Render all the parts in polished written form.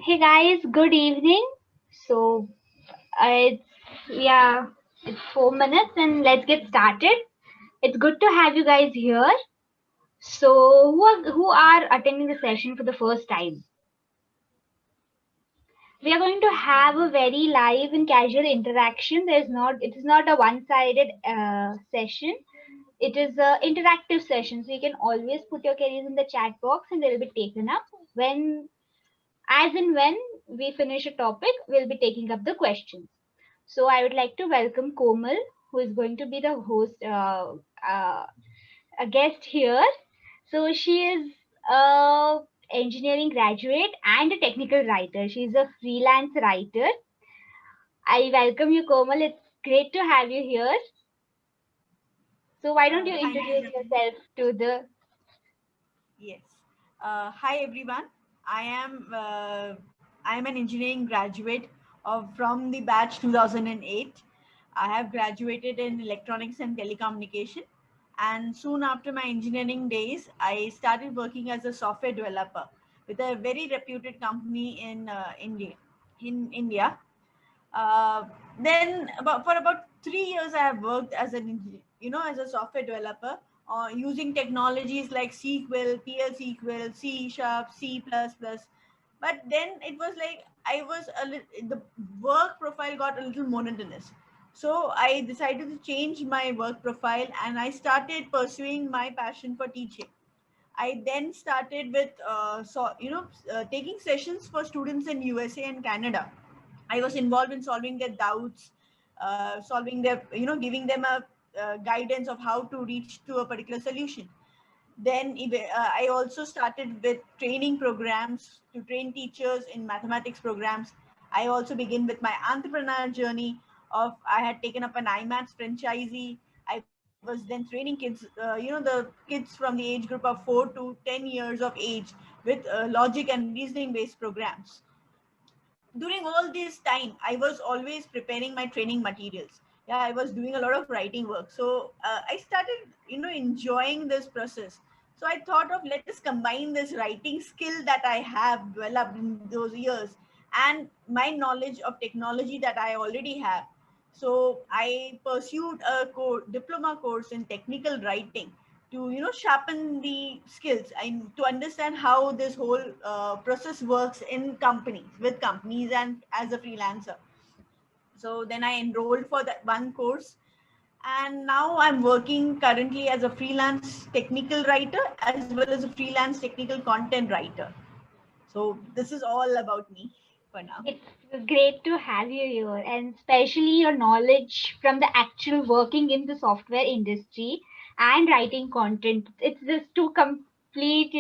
Hey guys, good evening. So it's yeah, it's 4 minutes and let's get started. It's good to have you guys here. So who are attending the session for the first time? We are going to have a very live and casual interaction. It is not a one-sided session. It is a interactive session. So you can always put your queries in the chat box and they'll be taken up when as and when we finish a topic, we'll be taking up the questions. So I would like to welcome Komal, who is going to be the host, a guest here. So she is a engineering graduate and a technical writer. She's a freelance writer. I welcome you, Komal. It's great to have you here. So why don't you Thank you, introduce Jacqueline. yourself to the? Yes. Hi, everyone. I am I am an engineering graduate from the batch 2008. I have graduated in electronics and telecommunication, and soon after my engineering days, I started working as a software developer with a very reputed company in India. In India, Uh, then for about 3 years, I have worked as as a software developer using technologies like SQL, PL SQL, C Sharp, C++. But then it was like the work profile got a little monotonous. So I decided to change my work profile and I started pursuing my passion for teaching. I then started with taking sessions for students in USA and Canada. I was involved in solving their doubts, giving them a guidance of how to reach to a particular solution. Then I also started with training programs to train teachers in mathematics programs. I also begin with my entrepreneur journey of I had taken up an IMATS franchisee. I was then training kids, the kids from the age group of 4 to 10 years of age with logic and reasoning based programs. During all this time I was always preparing my training materials. Yeah, I was doing a lot of writing work, so I started enjoying this process. So I thought of, let us combine this writing skill that I have developed in those years and my knowledge of technology that I already have. So I pursued a diploma course in technical writing to sharpen the skills and to understand how this whole process works in companies, with companies and as a freelancer. So then I enrolled for that one course, and now I'm working currently as a freelance technical writer as well as a freelance technical content writer. So this is all about me for now. It's great to have you here, and especially your knowledge from the actual working in the software industry and writing content. It's just two complete,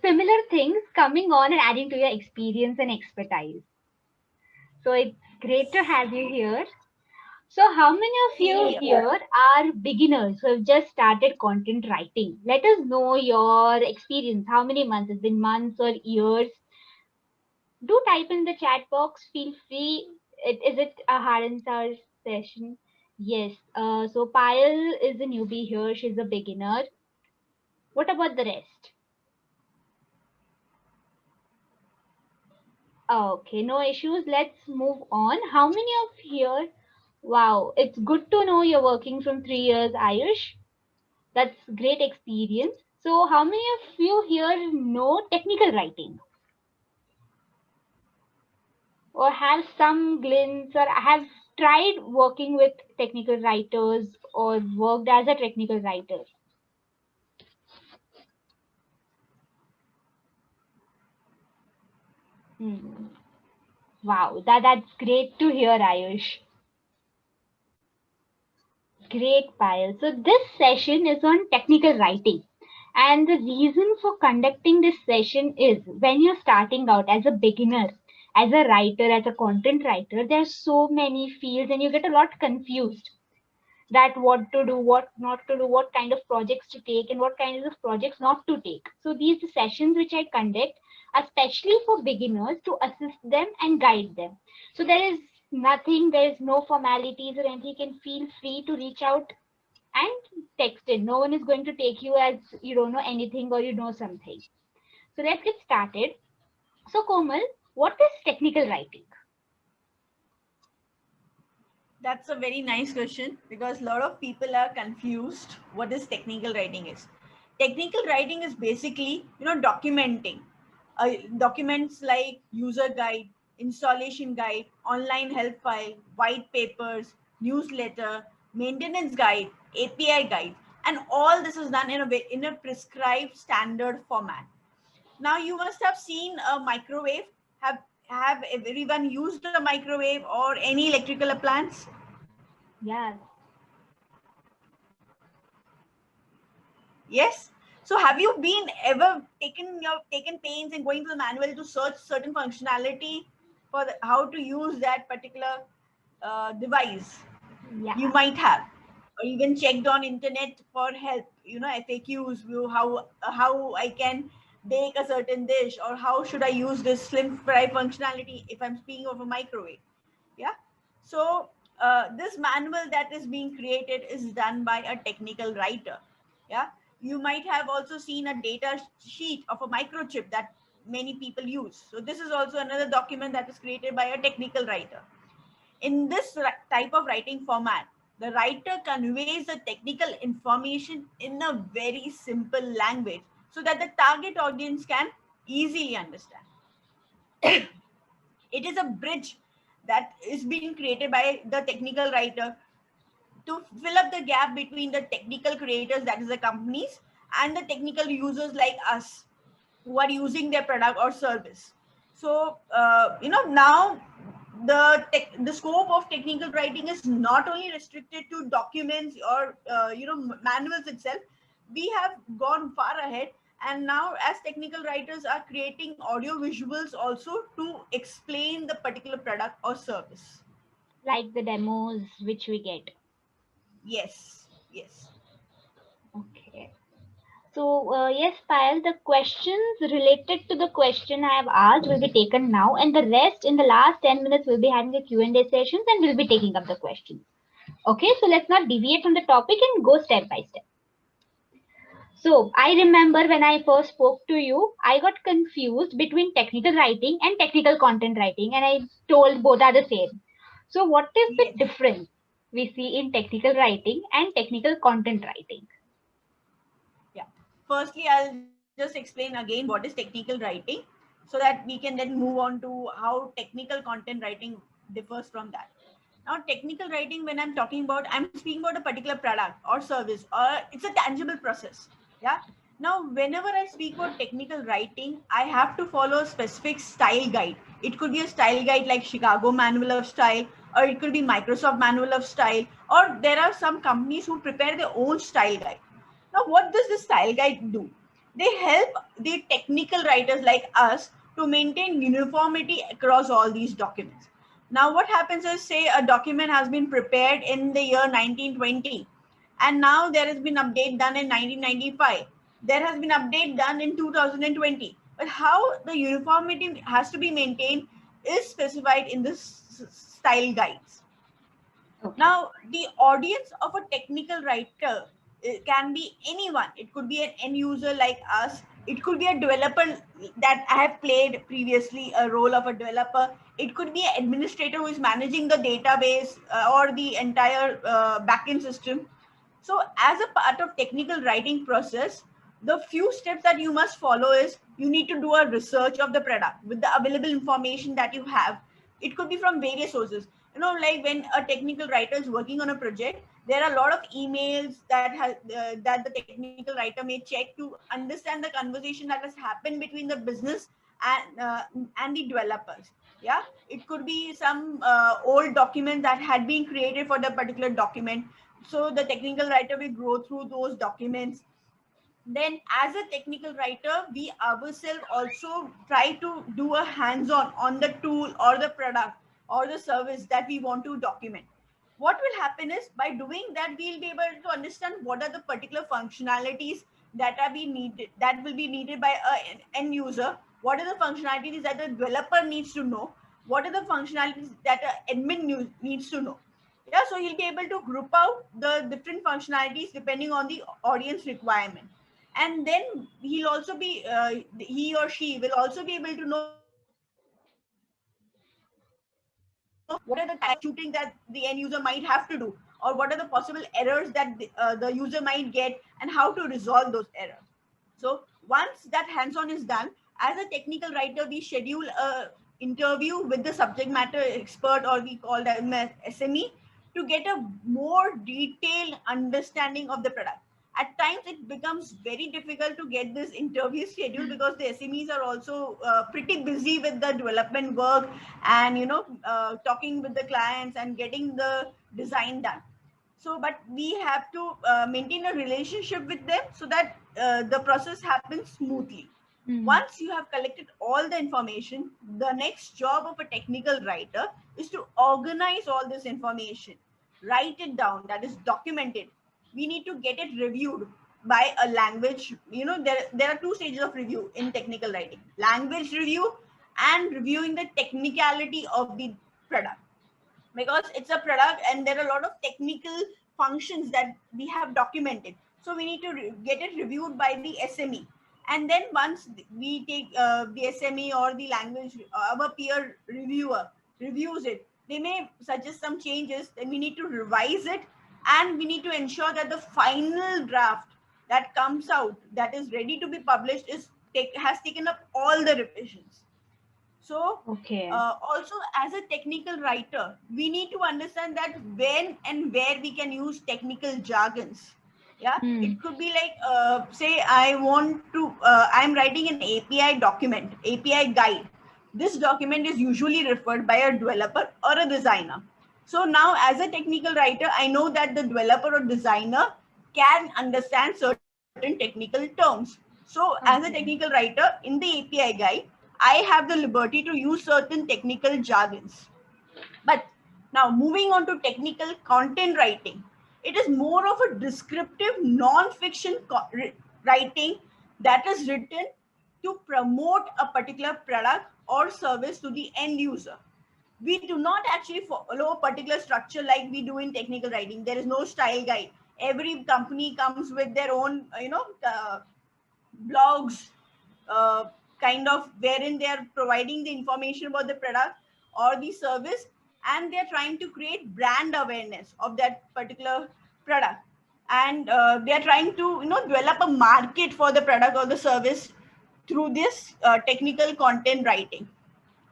similar things coming on and adding to your experience and expertise. So it's great to have you here. So, how many of Same you here. here are beginners who have just started content writing? Let us know your experience. How many months? It's been months or years? Do type in the chat box. Feel free. Is it a hard and sour session? Yes. So Payal is a newbie here. She's a beginner. What about the rest? Okay, no issues. Let's move on. How many of here? Wow, it's good to know you're working from 3 years, Ayush. That's great experience. So, how many of you here know technical writing or have some glints or have tried working with technical writers or worked as a technical writer? Hmm. Wow, that's great to hear, Ayush. Great, Payal. So this session is on technical writing. And the reason for conducting this session is when you're starting out as a beginner, as a writer, as a content writer, there's so many fields and you get a lot confused that what to do, what not to do, what kind of projects to take and what kinds of projects not to take. So these sessions which I conduct are especially for beginners to assist them and guide them. So there is no formalities or anything. You can feel free to reach out and text in. No one is going to take you as you don't know anything or you know something. So let's get started. So Komal, What is technical writing? That's a very nice question because a lot of people are confused what this technical writing is. Technical writing is basically, documenting. Documents like user guide, installation guide, online help file, white papers, newsletter, maintenance guide, API guide, and all this is done in a prescribed standard format. Now you must have seen a microwave. Have everyone used a microwave or any electrical appliance? Yeah. Yes. So have you been ever taken pains in going to the manual to search certain functionality for how to use that particular device? You Yeah. might have, or even checked on internet for help. FAQs, how I can bake a certain dish, or how should I use this slim fry functionality if I'm speaking of a microwave. Yeah. So this manual that is being created is done by a technical writer. Yeah. You might have also seen a data sheet of a microchip that many people use. So this is also another document that is created by a technical writer. In this type of writing format, the writer conveys the technical information in a very simple language so that the target audience can easily understand. It is a bridge that is being created by the technical writer to fill up the gap between the technical creators, that is the companies, and the technical users like us who are using their product or service. So now the scope of technical writing is not only restricted to documents or manuals itself. We have gone far ahead, and now as technical writers are creating audio visuals also to explain the particular product or service. Like the demos which we get. Yes, yes. Okay. So, yes, Payal, the questions related to the question I have asked will be taken now, and the rest in the last 10 minutes we'll be having a Q&A sessions and we'll be taking up the questions. Okay, so let's not deviate from the topic and go step by step. So, I remember when I first spoke to you, I got confused between technical writing and technical content writing, and I told both are the same. So, what is the Yes. difference we see in technical writing and technical content writing? Yeah. Firstly, I'll just explain again what is technical writing so that we can then move on to how technical content writing differs from that. Now, technical writing, when I'm talking about, I'm speaking about a particular product or service, or it's a tangible process. Yeah. Now, whenever I speak about technical writing, I have to follow a specific style guide. It could be a style guide like Chicago Manual of Style, or it could be Microsoft Manual of Style, or there are some companies who prepare their own style guide. Now, what does the style guide do? They help the technical writers like us to maintain uniformity across all these documents. Now, what happens is, say, a document has been prepared in the year 1920, and now there has been update done in 1995. There has been update done in 2020. But how the uniformity has to be maintained is specified in the style guides. Okay. Now, the audience of a technical writer can be anyone. It could be an end user like us. It could be a developer that I have played previously a role of a developer. It could be an administrator who is managing the database or the entire backend system. So, as a part of technical writing process, the few steps that you must follow is you need to do a research of the product with the available information that you have. It could be from various sources. Like when a technical writer is working on a project, there are a lot of emails that the technical writer may check to understand the conversation that has happened between the business and the developers. Yeah, it could be some old document that had been created for the particular document. So the technical writer will go through those documents. Then as a technical writer, we ourselves also try to do a hands-on on the tool or the product or the service that we want to document. What will happen is, by doing that, we'll be able to understand what are the particular functionalities that will be needed by an end user. What are the functionalities that the developer needs to know? What are the functionalities that an admin needs to know? Yeah, so he'll be able to group out the different functionalities depending on the audience requirement. And then he or she will also be able to know what are the what are the shooting that the end user might have to do, or what are the possible errors that the user might get, and how to resolve those errors. So once that hands-on is done, as a technical writer, we schedule a interview with the subject matter expert, or we call them SME, to get a more detailed understanding of the product. At times, it becomes very difficult to get this interview schedule because the SMEs are also pretty busy with the development work and talking with the clients and getting the design done. So but we have to maintain a relationship with them so that the process happens smoothly. Once you have collected all the information, the next job of a technical writer is to organize all this information, write it down, that is documented. We need to get it reviewed by a language. There are two stages of review in technical writing: language review and reviewing the technicality of the product, because it's a product and there are a lot of technical functions that we have documented. So we need to get it reviewed by the SME. And then once we take the SME or the language, our peer reviewer reviews it, they may suggest some changes, then we need to revise it, and we need to ensure that the final draft that comes out, that is ready to be published, has taken up all the revisions. So also, as a technical writer, we need to understand that when and where we can use technical jargons. Yeah, it could be like, say, I'm writing an API document, API guide. This document is usually referred by a developer or a designer. So now, as a technical writer, I know that the developer or designer can understand certain technical terms. So as a technical writer, in the API guide, I have the liberty to use certain technical jargons. But now moving on to technical content writing, it is more of a descriptive non-fiction writing that is written to promote a particular product or service to the end user. We do not actually follow a particular structure like we do in technical writing. There is no style guide. Every company comes with their own, blogs, kind of, wherein they are providing the information about the product or the service, and they're trying to create brand awareness of that particular product, and they're trying to develop a market for the product or the service through this technical content writing.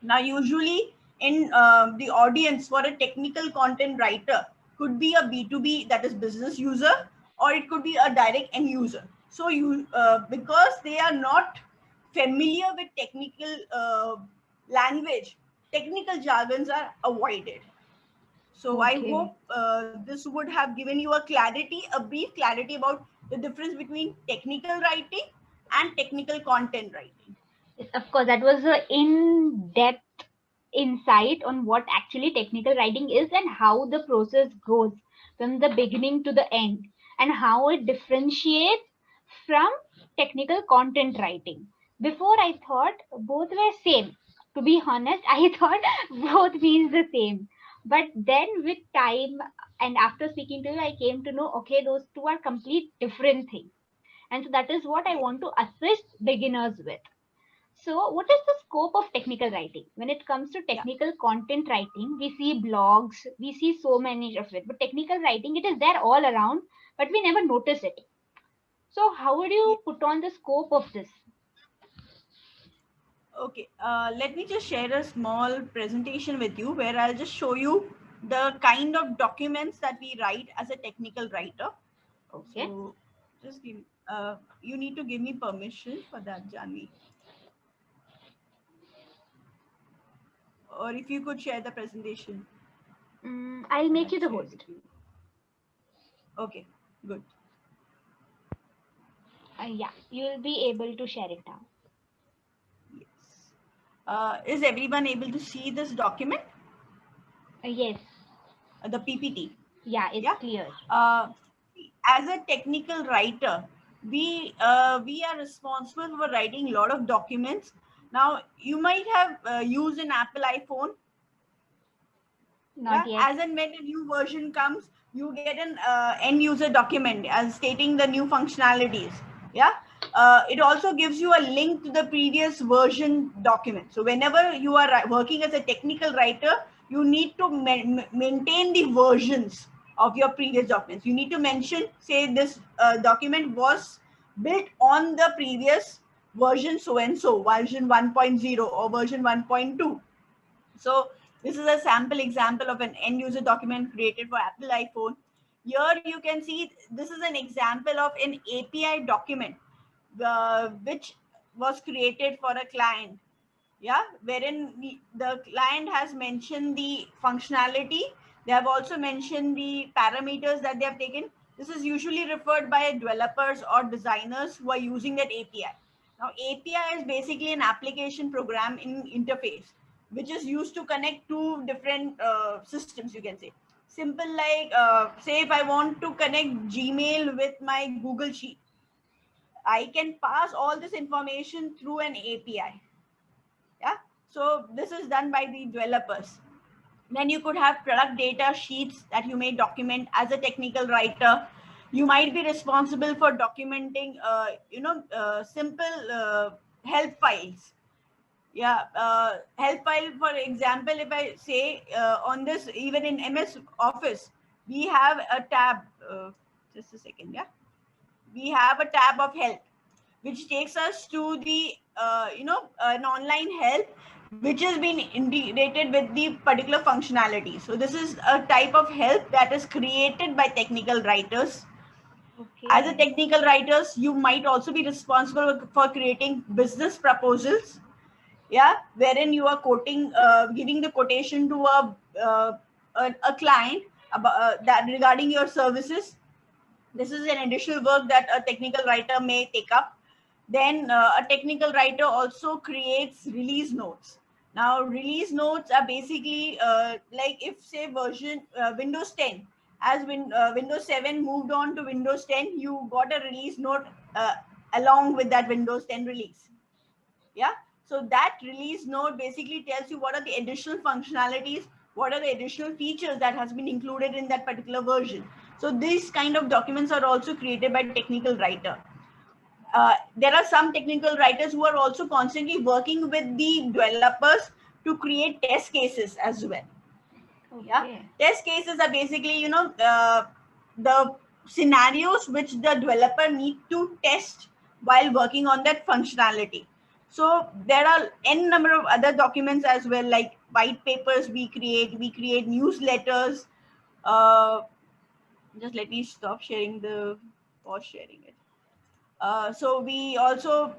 Now usually in the audience for a technical content writer could be a B2B, that is business user, or it could be a direct end user. So because they are not familiar with technical language, technical jargons are avoided. So I hope this would have given you a brief clarity about the difference between technical writing and technical content writing. Yes, of course, that was an in-depth insight on what actually technical writing is and how the process goes from the beginning to the end, and how it differentiates from technical content writing. Before, I thought both were same. To be honest, I thought both means the same. But then with time and after speaking to you, I came to know, okay, those two are complete different things. And so that is what I want to assist beginners with. So, what is the scope of technical writing? When it comes to technical content writing, we see blogs, we see so many of it. But technical writing, it is there all around, but we never notice it. So, how would you put on the scope of this? Okay, let me just share a small presentation with you where I'll just show you the kind of documents that we write as a technical writer. Okay. So just give, you need to give me permission for that, Janvi. Or if you could share the presentation. I'll make you the host. Okay, good. Yeah, you'll be able to share it now. Yes. Is everyone able to see this document? Yes. The PPT. Yeah, it's clear. As a technical writer, we are responsible for writing a lot of documents. Now, you might have used an Apple iPhone. Not yet. As and when a new version comes, you get an end user document as stating the new functionalities. Yeah. it also gives you a link to the previous version document. So whenever you are working as a technical writer, you need to maintain the versions of your previous documents. You need to mention, say this document was built on the previous version so and so, version 1.0 or version 1.2. So this is a sample example of an end user document created for Apple iPhone. Here you can see this is an example of an API document which was created for a client. Yeah, wherein the client has mentioned the functionality. They have also mentioned the parameters that they have taken. This is usually referred by developers or designers who are using that API. Now, API is basically an application program in interface, which is used to connect two different systems, you can say. Simple like, say if I want to connect Gmail with my Google Sheet, I can pass all this information through an API. Yeah, so this is done by the developers. Then you could have product data sheets that you may document as a technical writer. You might be responsible for documenting simple help files. Yeah, help file, for example, if I say on this, even in MS Office, we have a tab, just a second. Yeah, we have a tab of help, which takes us to the an online help which has been integrated with the particular functionality. So this is a type of help that is created by technical writers. Okay. As a technical writers, you might also be responsible for creating business proposals, yeah, wherein you are quoting, giving the quotation to a client about that regarding your services. This is an additional work that a technical writer may take up. Then a technical writer also creates release notes. Now, release notes are basically like if say version Windows 10, as Windows 7 moved on to Windows 10, you got a release note along with that Windows 10 release. Yeah, so that release note basically tells you what are the additional functionalities, what are the additional features that has been included in that particular version. So these kind of documents are also created by technical writer. There are some technical writers who are also constantly working with the developers to create test cases as well. Okay. Yeah, test cases are basically the scenarios which the developer need to test while working on that functionality. So there are n number of other documents as well, like white papers we create newsletters. Just let me stop sharing the, pause sharing it. So we also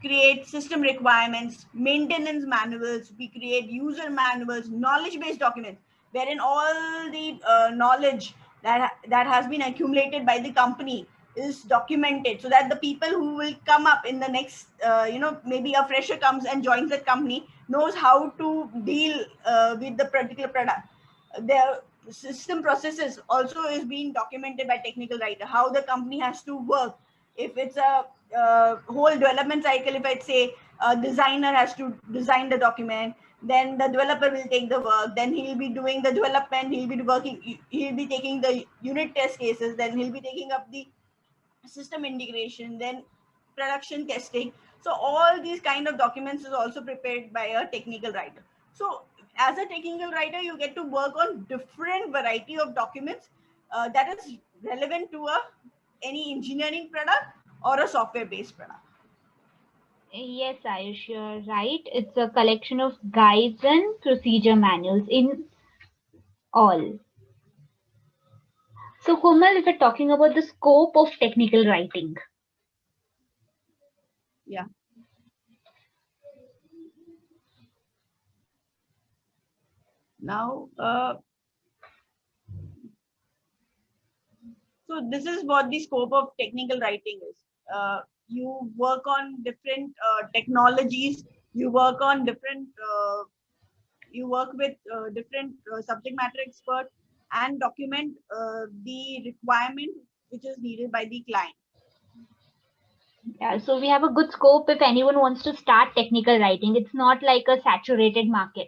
create system requirements, maintenance manuals, we create user manuals, knowledge-based documents, wherein all the knowledge that has been accumulated by the company is documented, so that the people who will come up in the next, maybe a fresher comes and joins that company, knows how to deal with the particular product. Their system processes also is being documented by technical writer, how the company has to work. If it's a whole development cycle, if I'd say a designer has to design the document, then the developer will take the work, then he'll be doing the development, he'll be taking the unit test cases, then he'll be taking up the system integration, then production testing. So all these kind of documents is also prepared by a technical writer. So as a technical writer, you get to work on different variety of documents that is relevant to any engineering product or a software based product. Yes, Ayush, you're right. It's a collection of guides and procedure manuals in all. So, Komal, if we're talking about the scope of technical writing. Yeah. Now, so this is what the scope of technical writing is. You work on different technologies. You work on different. You work with different subject matter experts and document the requirement which is needed by the client. Yeah, so we have a good scope if anyone wants to start technical writing. It's not like a saturated market.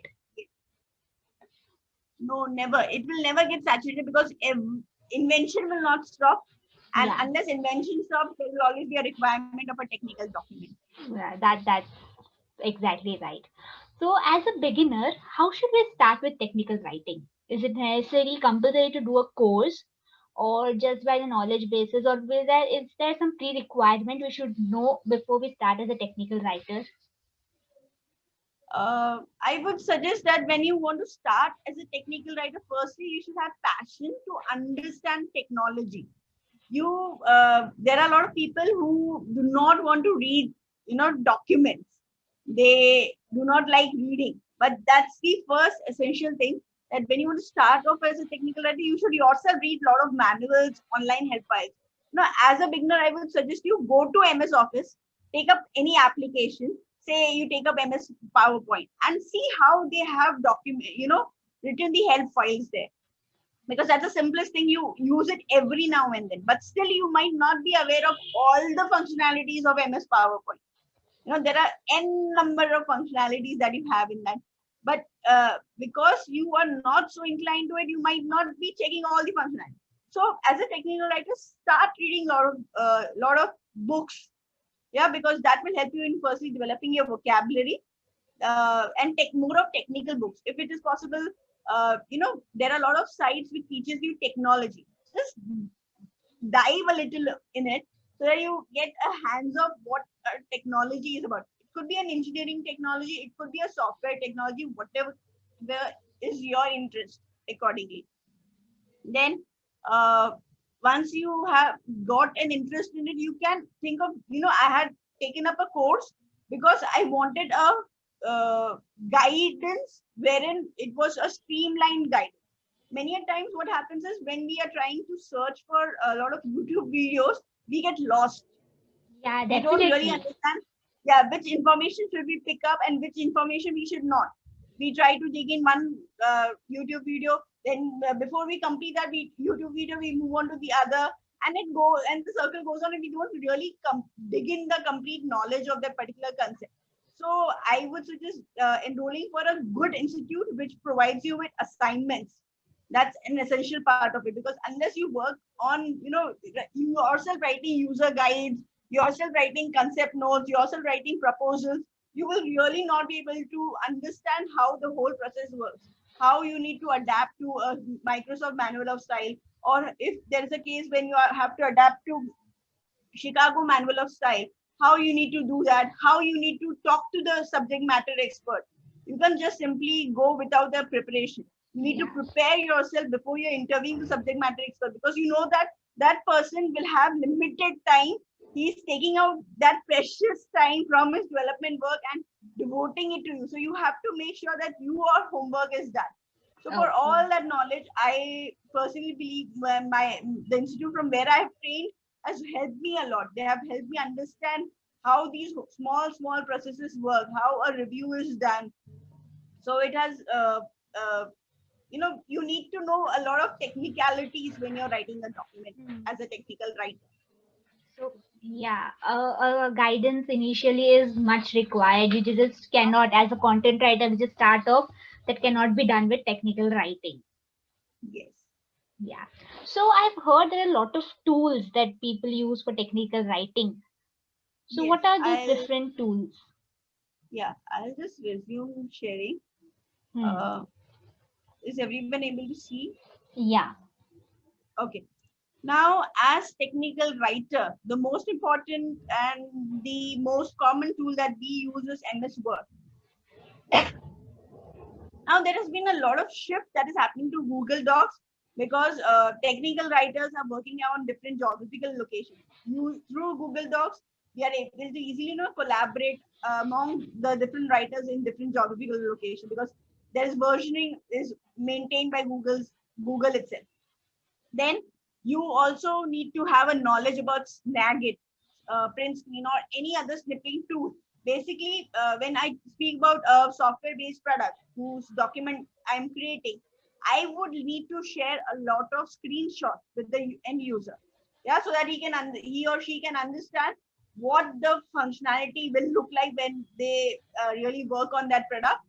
No, never. It will never get saturated because invention will not stop. And Yeah, unless invention stops, there will always be a requirement of a technical document. yeah, that's exactly right. So, as a beginner, how should we start with technical writing? Is it necessarily compulsory to do a course, or just by the knowledge basis, or is there some pre-requirement we should know before we start as a technical writer? I would suggest that when you want to start as a technical writer, firstly, you should have passion to understand technology. There are a lot of people who do not want to read, documents. They do not like reading, but that's the first essential thing, that when you want to start off as a technical writer, you should yourself read a lot of manuals, online help files. Now, as a beginner, I would suggest you go to MS Office, take up any application. Say you take up MS PowerPoint and see how they have written the help files there, because that's the simplest thing. You use it every now and then, but still you might not be aware of all the functionalities of MS PowerPoint. There are n number of functionalities that you have in that, but because you are not so inclined to it, you might not be checking all the functionalities. So as a technical writer, start reading lot of books. Yeah, because that will help you in firstly developing your vocabulary, and take more of technical books if it is possible. There are a lot of sites which teaches you technology. Just dive a little in it so that you get a hands of what technology is about. It could be an engineering technology, it could be a software technology, whatever the is your interest accordingly. Then once you have got an interest in it, you can think of, I had taken up a course because I wanted a guidance wherein it was a streamlined guide. Many a times what happens is, when we are trying to search for a lot of YouTube videos, we get lost. Yeah, We don't really definitely. understand, yeah, which information should we pick up and which information we should not. We try to dig in one YouTube video, then before we complete that YouTube video, we move on to the other, and the circle goes on, and we don't really dig in the complete knowledge of that particular concept. So I would suggest enrolling for a good institute which provides you with assignments. That's an essential part of it, because unless you work on, you yourself writing user guides, yourself writing concept notes, yourself writing proposals, you will really not be able to understand how the whole process works, how you need to adapt to a Microsoft Manual of Style, or if there is a case when you have to adapt to Chicago Manual of Style, how you need to do that, how you need to talk to the subject matter expert. You can just simply go without the preparation. You need to Yeah. prepare yourself before you're interviewing the subject matter expert, because you know that that person will have limited time. He's taking out that precious time from his development work and devoting it to you. So you have to make sure that your homework is done. So for Okay. all that knowledge, I personally believe the institute from where I've trained has helped me a lot. They have helped me understand how these small processes work, how a review is done. So it has, you need to know a lot of technicalities when you're writing a document Hmm. as a technical writer. So, yeah, guidance initially is much required. You just cannot, as a content writer, you just start off, that cannot be done with technical writing. Yes, Yeah. So I've heard there are a lot of tools that people use for technical writing. So yes. what are those different tools? I'll just resume sharing. Hmm. Uh, is everyone able to see? Yeah. Okay. Now, as technical writer, the most important and the most common tool that we use is MS Word. Now, there has been a lot of shift that is happening to Google Docs, because technical writers are working on different geographical locations. Through Google Docs, we are able to easily, collaborate among the different writers in different geographical locations, because there is versioning is maintained by Google itself. Then you also need to have a knowledge about Snagit, print screen, or any other snipping tool. Basically, when I speak about a software-based product whose document I'm creating, I would need to share a lot of screenshots with the end user. Yeah, so that he or she can understand what the functionality will look like when they really work on that product,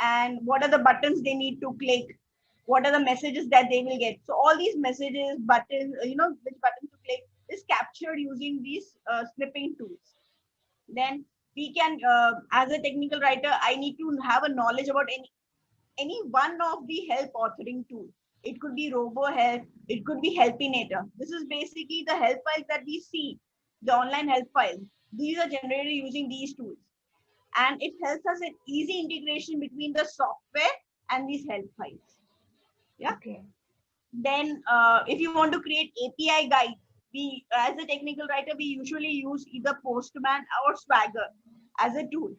and what are the buttons they need to click, what are the messages that they will get. So all these messages, buttons, which button to click is captured using these snipping tools. Then we can, as a technical writer, I need to have a knowledge about any one of the help authoring tool. It could be RoboHelp, it could be Helpinator. This is basically the help files that we see, the online help files. These are generated using these tools. And it helps us in easy integration between the software and these help files. Yeah. Okay. Then if you want to create API guides, we, as a technical writer, we usually use either Postman or Swagger as a tool.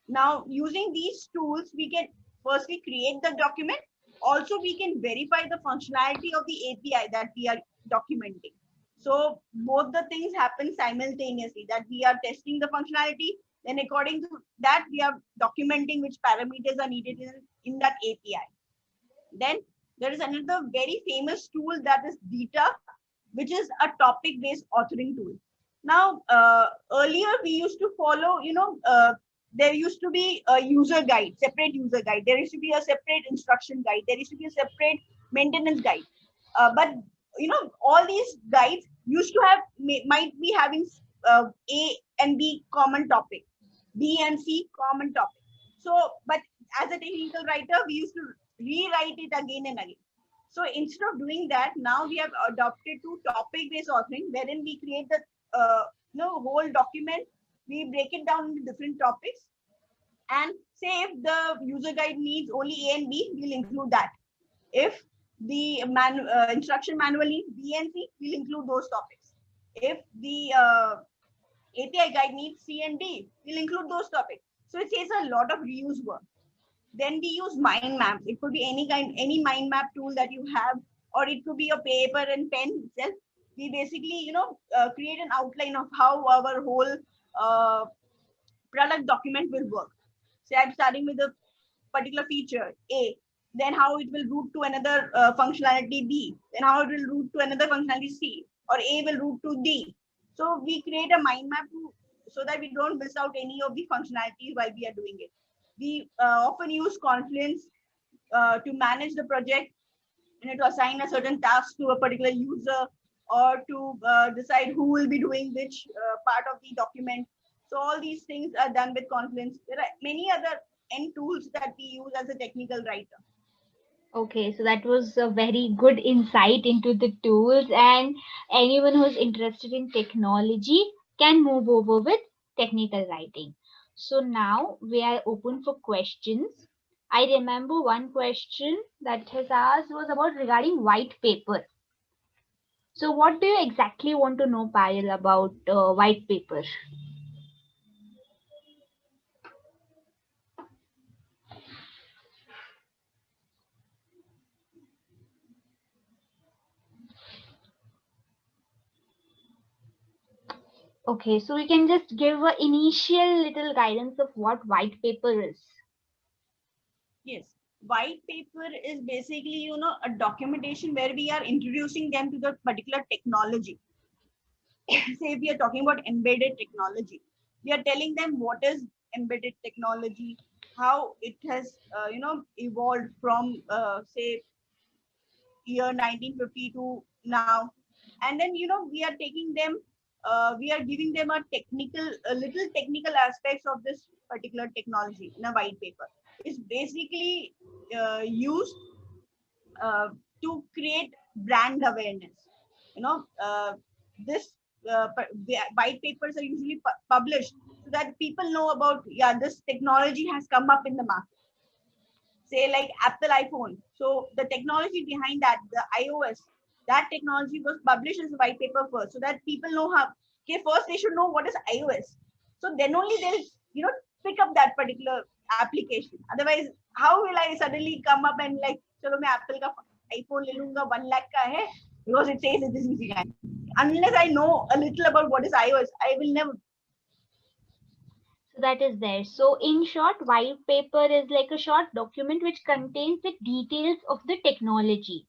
Now, using these tools, we can firstly create the document. Also, we can verify the functionality of the API that we are documenting. So both the things happen simultaneously, that we are testing the functionality. Then according to that, we are documenting which parameters are needed in that API. Then there is another very famous tool, that is Dita, which is a topic-based authoring tool. Now, earlier we used to follow, there used to be a user guide, separate user guide. There used to be a separate instruction guide. There used to be a separate maintenance guide. But all these guides used to have, might be having A and B common topic, B and C common topic. So, but as a technical writer, we used to rewrite it again and again. So instead of doing that, now we have adopted to topic-based authoring, wherein we create the whole document. We break it down into different topics, and say if the user guide needs only A and B, we'll include that. If the instruction manual needs B and C, we'll include those topics. If the API guide needs C and D, we'll include those topics. So it saves a lot of reuse work. Then we use mind maps. It could be any mind map tool that you have, or it could be a paper and pen itself. We basically, create an outline of how our whole product document will work. Say I'm starting with a particular feature A, then how it will route to another functionality B, then how it will route to another functionality C, or A will route to D. So we create a mind map so that we don't miss out any of the functionalities while we are doing it. We often use Confluence to manage the project, to assign a certain task to a particular user, or to decide who will be doing which part of the document. So all these things are done with Confluence. There are many other end tools that we use as a technical writer. Okay, so that was a very good insight into the tools, and anyone who's interested in technology can move over with technical writing. So now we are open for questions. I remember one question that has asked was about regarding white paper. So what do you exactly want to know, Payal, about white paper? Okay, so we can just give an initial little guidance of what white paper is. Yes, white paper is basically, a documentation where we are introducing them to the particular technology. Say we are talking about embedded technology, we are telling them what is embedded technology, how it has, evolved from, say, year 1950 to now. And then, we are taking them, we are giving them a little technical aspects of this particular technology in a white paper. It's basically used to create brand awareness. This white papers are usually published so that people know about, yeah, this technology has come up in the market. Say like Apple iPhone. So the technology behind that, the iOS, that technology was published as a white paper first, so that people know how. Okay, first they should know what is iOS. So then only they'll, pick up that particular application. Otherwise, how will I suddenly come up and like, chalo main Apple ka iPhone le lunga, 1 lakh ka hai, because it says it is easy. Unless I know a little about what is iOS, I will never. So that is there. So in short, white paper is like a short document which contains the details of the technology.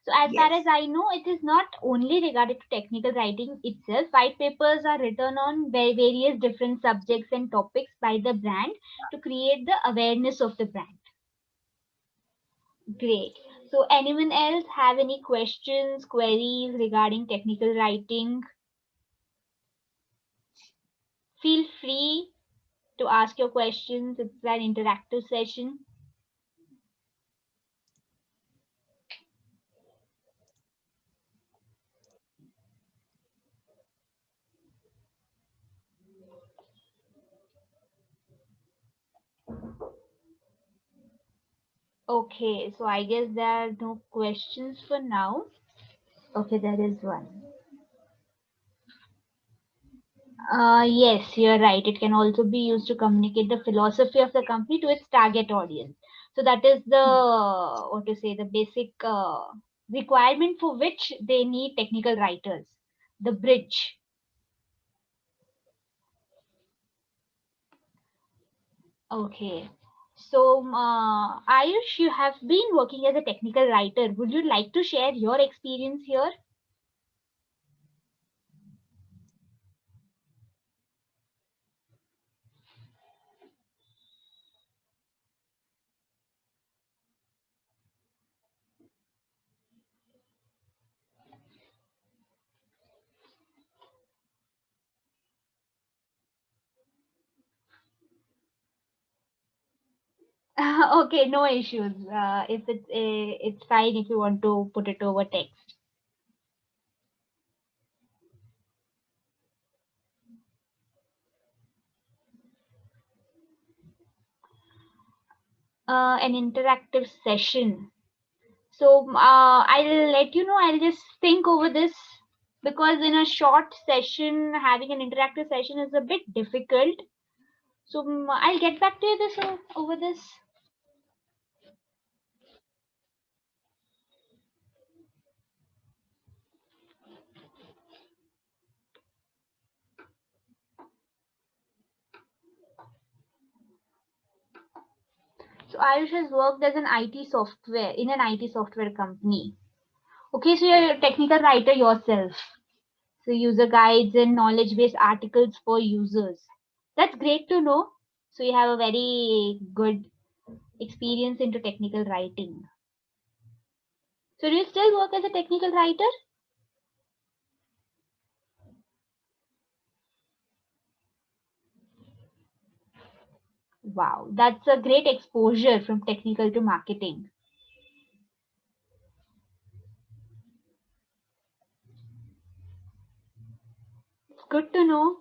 So as far as I know, it is not only regarded to technical writing itself. White papers are written on various different subjects and topics by the brand to create the awareness of the brand. Great. So anyone else have any questions, queries regarding technical writing? Feel free to ask your questions. It's an interactive session. Okay, so I guess there are no questions for now. Okay, there is one. Yes, you're right. It can also be used to communicate the philosophy of the company to its target audience. So that is the, what to say, the basic requirement for which they need technical writers. The bridge. Okay. So, Ayush, you have been working as a technical writer. Would you like to share your experience here? Okay, no issues. If it's fine if you want to put it over text. An interactive session. So I'll let you know. I'll just think over this because in a short session, having an interactive session is a bit difficult. So I'll get back to you this over this. So Ayush has worked as an IT software in an IT software company. Okay, so you're a technical writer yourself. So user guides and knowledge based articles for users. That's great to know. So you have a very good experience into technical writing. So do you still work as a technical writer? Wow, that's a great exposure from technical to marketing. It's good to know.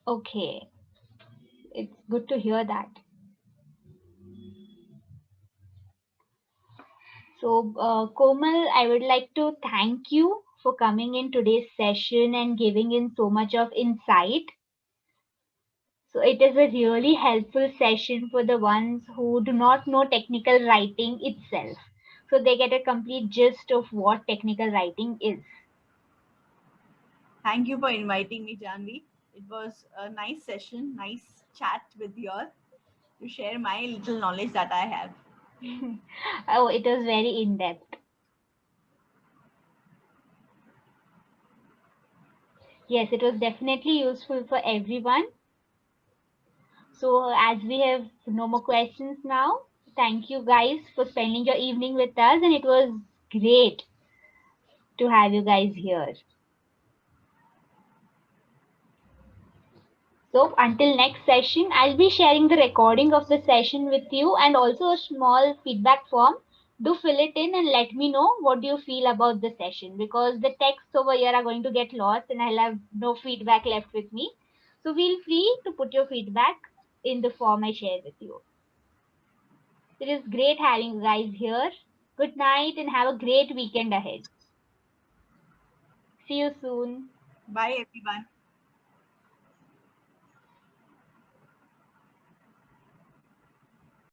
Okay, it's good to hear that. So, Komal, I would like to thank you for coming in today's session and giving in so much of insight. So, it is a really helpful session for the ones who do not know technical writing itself. So, they get a complete gist of what technical writing is. Thank you for inviting me, Janvi. It was a nice session, nice chat with you all to share my little knowledge that I have. Oh, it was very in depth. Yes, it was definitely useful for everyone. So, as we have no more questions now, thank you guys for spending your evening with us, and it was great to have you guys here. So, until next session, I'll be sharing the recording of the session with you and also a small feedback form. Do fill it in and let me know what do you feel about the session because the texts over here are going to get lost and I'll have no feedback left with me. So, feel free to put your feedback in the form I share with you. It is great having you guys here. Good night and have a great weekend ahead. See you soon. Bye, everyone.